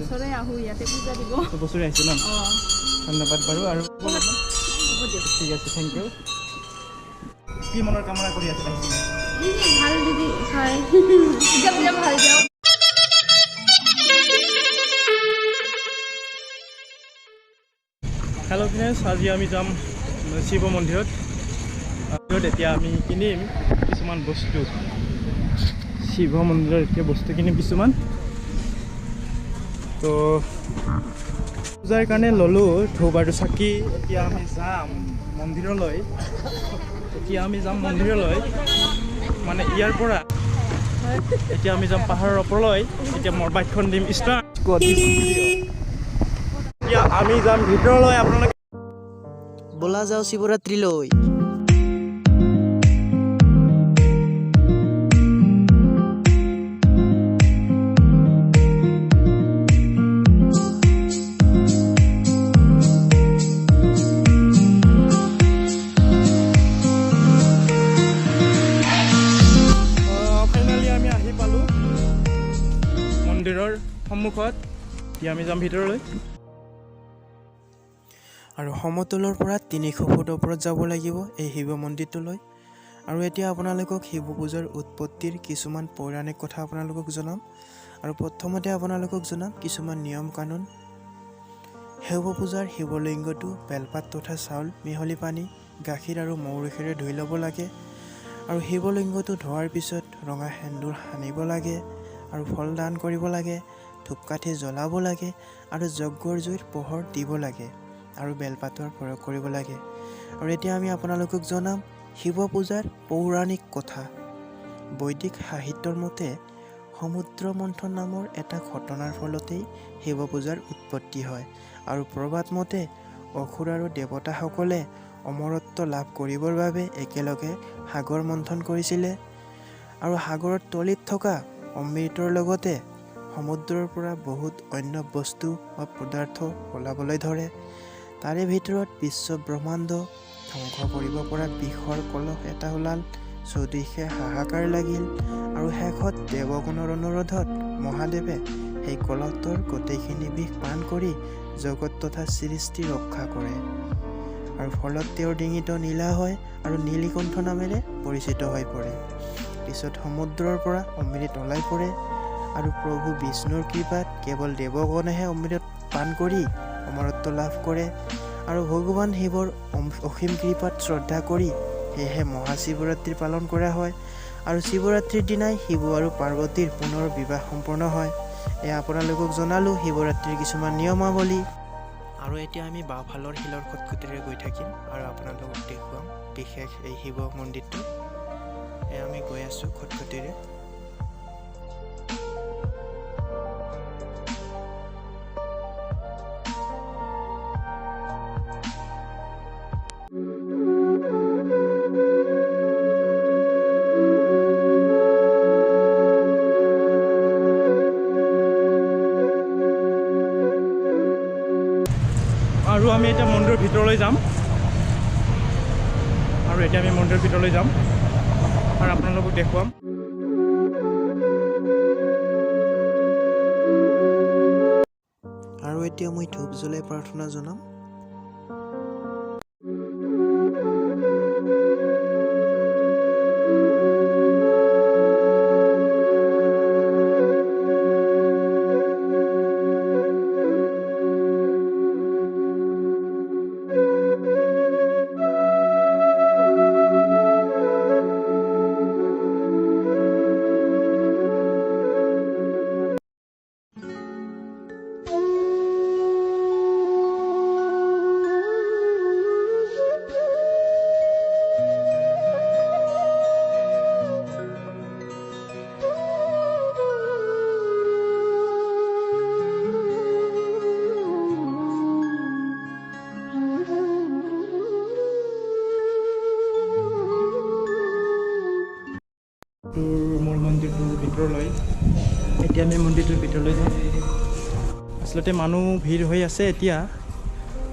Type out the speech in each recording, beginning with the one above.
বছৰে আহো ইয়াতে পূজা দিব বছৰে আহিছে ন ধন্যবাদ বাৰু আৰু ঠিক আছে থেংক ইউ কি মনৰ কামনা কৰি আছে ভাল দিদি হয় পূজা পূজা ভাল যাওক হেল্ল' ফ্ৰেণ্ডছ আজি আমি যাম শিৱ মন্দিৰত এতিয়া আমি কিনিম কিছুমান বস্তু শিৱ মন্দিৰৰ এতিয়া বস্তু কিনিম কিছুমান তো পূজাৰ কাৰণে ল'লোঁ ধূপ আৰু চাকি এতিয়া আমি যাম মন্দিৰলৈ মানে ইয়াৰ পৰা এতিয়া আমি যাম পাহাৰৰ ওপৰলৈ এতিয়া মোৰ বাইকখন দিম ষ্টাৰ্ট এতিয়া আমি যাম ভিতৰলৈ আপোনালোকে বলা যাও শিৱৰাত্ৰিলৈ মন্দিৰৰ সন্মুখত এতিয়া আমি যাম ভিতৰলৈ আৰু সমতলৰ পৰা 300 ফুট ওপৰত যাব লাগিব এই শিৱ মন্দিৰটোলৈ আৰু এতিয়া আপোনালোকক শিৱ পূজাৰ উৎপত্তিৰ কিছুমান পৌৰাণিক কথা আপোনালোকক জনাম আৰু প্ৰথমতে আপোনালোকক জনাম কিছুমান নিয়ম কানুন শিৱ পূজাৰ শিৱলিংগটো বেলপাত তথা চাউল মিহলি পানী গাখীৰ আৰু মৌৰসেৰে ধুই ল'ব লাগে আৰু শিৱলিংগটো ধোৱাৰ পিছত ৰঙা সেন্দুৰ সানিব লাগে আৰু ফল দান কৰিব লাগে ধূপকাঠি জ্বলাব লাগে আৰু যজ্ঞৰ জুইৰ পোহৰ দিব লাগে আৰু বেলপাতৰ প্ৰয়োগ কৰিব লাগে আৰু এতিয়া আমি আপোনালোকক জনাম শিৱ পূজাৰ পৌৰাণিক কথা বৈদিক সাহিত্যৰ মতে সমুদ্ৰ মন্থন নামৰ এটা ঘটনাৰ ফলতেই শিৱ পূজাৰ উৎপত্তি হয় আৰু প্ৰবাদ মতে অসুৰ আৰু দেৱতাসকলে অমৰত্ব লাভ কৰিবৰ বাবে একেলগে সাগৰ মন্থন কৰিছিলে আৰু সাগৰৰ তলিত থকা অমৃতৰ লগতে সমুদ্ৰৰ পৰা বহুত অন্য বস্তু বা পদাৰ্থ ওলাবলৈ ধৰে তাৰে ভিতৰত বিশ্ব ব্ৰহ্মাণ্ড ধ্বংস কৰিব পৰা বিষৰ কলহ এটা ওলাল চৌদিশে হাহাকাৰ লাগিল আৰু শেষত দেৱগণৰ অনুৰোধত মহাদেৱে সেই কলহটোৰ গোটেইখিনি বিষ পান কৰি জগত তথা সৃষ্টি ৰক্ষা কৰে আৰু ফলত তেওঁৰ ডিঙিটো নীলা হয় আৰু নীলকণ্ঠ নামেৰে পৰিচিত হৈ পৰে পিছত সমুদ্ৰৰ পৰা অমৃত ওলাই পৰে আৰু প্ৰভু বিষ্ণুৰ কৃপাত কেৱল দেৱগণেহে অমৃত পান কৰি অমৰত্ব লাভ কৰে আৰু ভগৱান শিৱৰ অসীম কৃপাত শ্ৰদ্ধা কৰি সেয়েহে মহাশিৱৰাত্ৰি পালন কৰা হয় আৰু শিৱৰাত্ৰিৰ দিনাই শিৱ আৰু পাৰ্বতীৰ পুনৰ বিবাহ সম্পন্ন হয় এয়া আপোনালোকক জনালোঁ শিৱৰাত্ৰিৰ কিছুমান নিয়মাৱলী আৰু এতিয়া আমি বাওঁফালৰ শিলৰ খটখটিৰে গৈ থাকিম আৰু আপোনালোকক দেখুৱাম বিশেষ এই শিৱ মন্দিৰটো এয়া আমি গৈ আছোঁ খটখটিৰে আৰু আমি এতিয়া মন্দিৰৰ ভিতৰলৈ যাম আৰু আপোনালোকক দেখুৱাম আৰু এতিয়া মই ধূপ জ্বলাই প্ৰাৰ্থনা জনাম মোৰ মন্দিৰটোৰ ভিতৰলৈ এতিয়া আমি মন্দিৰটোৰ ভিতৰলৈ যাম আচলতে মানুহ ভিৰ হৈ আছে এতিয়া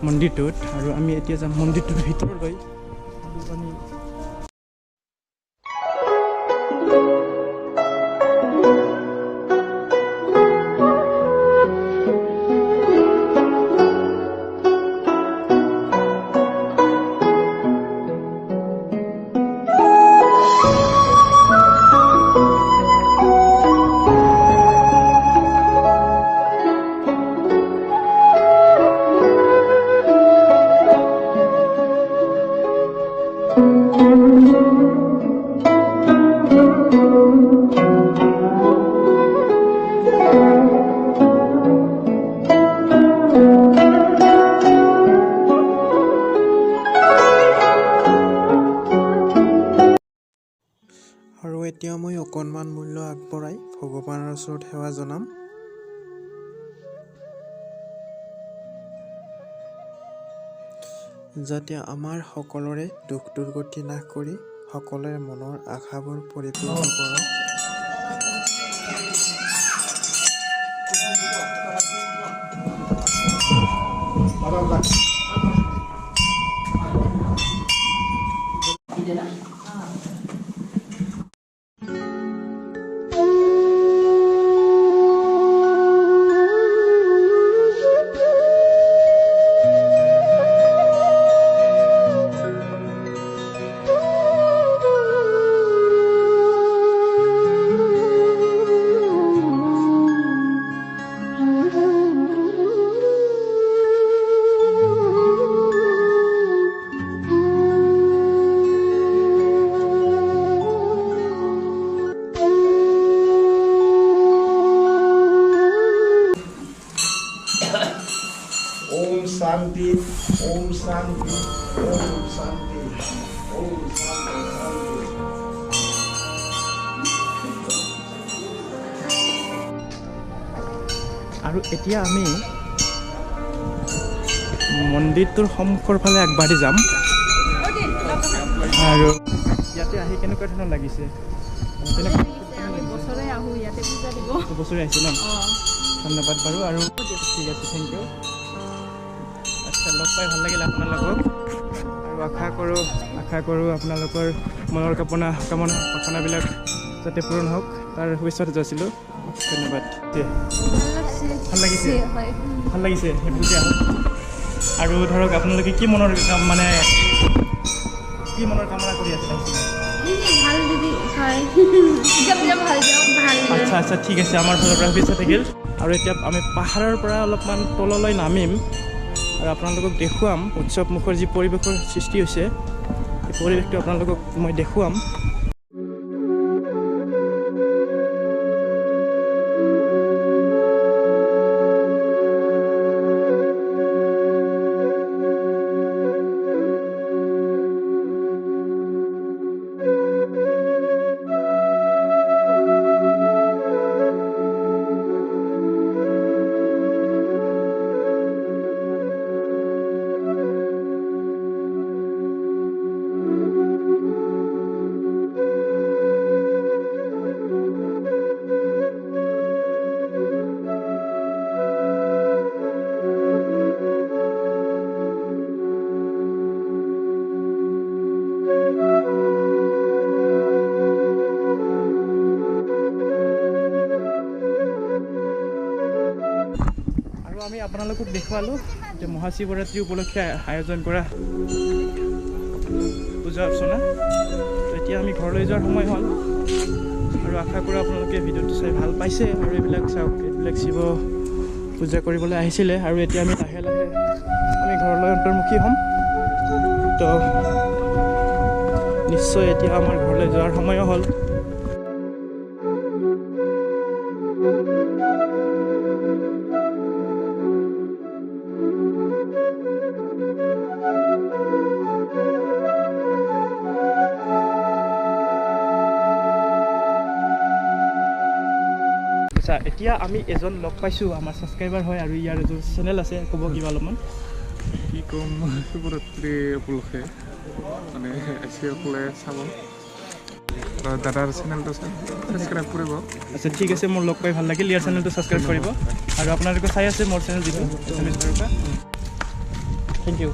মন্দিৰটোত আৰু আমি এতিয়া যাম মন্দিৰটোৰ ভিতৰলৈ এতিয়া মই অকণমান মূল্য আগবঢ়াই ভগৱানৰ ওচৰত সেৱা জনাম। যাতে আমাৰ সকলোৰে দুখ দুৰ্গতি নাশ কৰি সকলোৰে মনৰ আশাবোৰ পৰিপূৰ্ণ কৰক। ओम शांति ओम शांति ओम शांति ओम আৰু এতিয়া আমি মন্দিৰটোৰ সন্মুখৰ ফালে আগবাঢ়ি যাম। আৰু ইয়াতে আহি কেনেকুৱা ধৰণৰ লাগিছে? বছৰে আহোঁ ইয়াতে পূজা দিব। বছৰে আহিছে ন? ধন্যবাদ বাৰু। আৰু ঠিক আছে, থেংক ইউ। আচ্ছা, লগ পাই ভাল লাগিল আপোনালোকক। আৰু আশা কৰোঁ আপোনালোকৰ মনৰ কামনাবিলাক যাতে পূৰণ হওক তাৰ শুভেচ্ছা যাচিলোঁ। ধন্যবাদ। ভাল লাগিছে সেইবোৰ আহক। আৰু ধৰক আপোনালোকে কি মনৰ কামনা কৰি আছে? ভাল যদি হয় ভাল। আচ্ছা, ঠিক আছে, আমাৰ ফালৰ পৰা শুভেচ্ছা থাকিল। আৰু এতিয়া আমি পাহাৰৰ পৰা অলপমান তললৈ নামিম আৰু আপোনালোকক দেখুৱাম উৎসৱমুখৰ যি পৰিৱেশৰ সৃষ্টি হৈছে, এই পৰিৱেশটো আপোনালোকক মই দেখুৱাম। আমি আপোনালোকক দেখুৱালোঁ যে মহাশিৱৰাত্ৰি উপলক্ষে আয়োজন কৰা পূজা অৰ্চনা। এতিয়া আমি ঘৰলৈ যোৱাৰ সময় হ'ল আৰু আশা কৰোঁ আপোনালোকে ভিডিঅ'টো চাই ভাল পাইছে আৰু এইবিলাক চাওক, এইবিলাক শিৱ পূজা কৰিবলৈ আহিছিলে। আৰু এতিয়া আমি লাহে লাহে আমি ঘৰলৈ অন্তৰ্মুখী হ'ম। তো নিশ্চয় এতিয়া আমাৰ ঘৰলৈ যোৱাৰ সময়ো হ'ল। এতিয়া আমি এজন লগ পাইছোঁ, আমাৰ ছাবস্ক্ৰাইবাৰ হয় আৰু ইয়াৰ এজন চেনেল আছে। ক'ব কিবা অলপমান? কি ক'ম, শিৱৰাত্ৰি উপলক্ষে মানে সকলে চাব, দাদাৰ চেনেলটো ছাবস্ক্ৰাইব কৰিব। আচ্ছা, ঠিক আছে, মোৰ লগ পাই ভাল লাগিল। ইয়াৰ চেনেলটো ছাবস্ক্ৰাইব কৰিব। আৰু আপোনালোকে চাই আছে মোৰ চেনেল যিটো আছামিজ তাৰোকা। Thank U.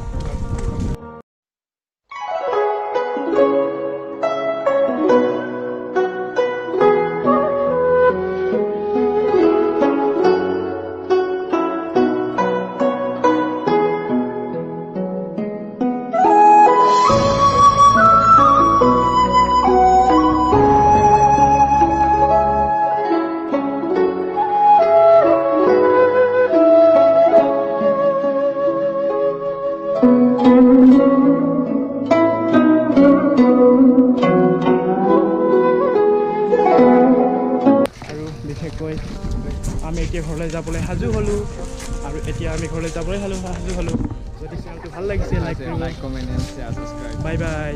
আমি এতিয়া ঘৰলৈ যাবলৈ সাজু হ'লোঁ আৰু এতিয়া আমি ঘৰলৈ যাবলৈ সাজু হ'লোঁ। যদি চেনেলটো ভাল লাগিছে লাইক কৰিব, comment, share, subscribe. Bye bye.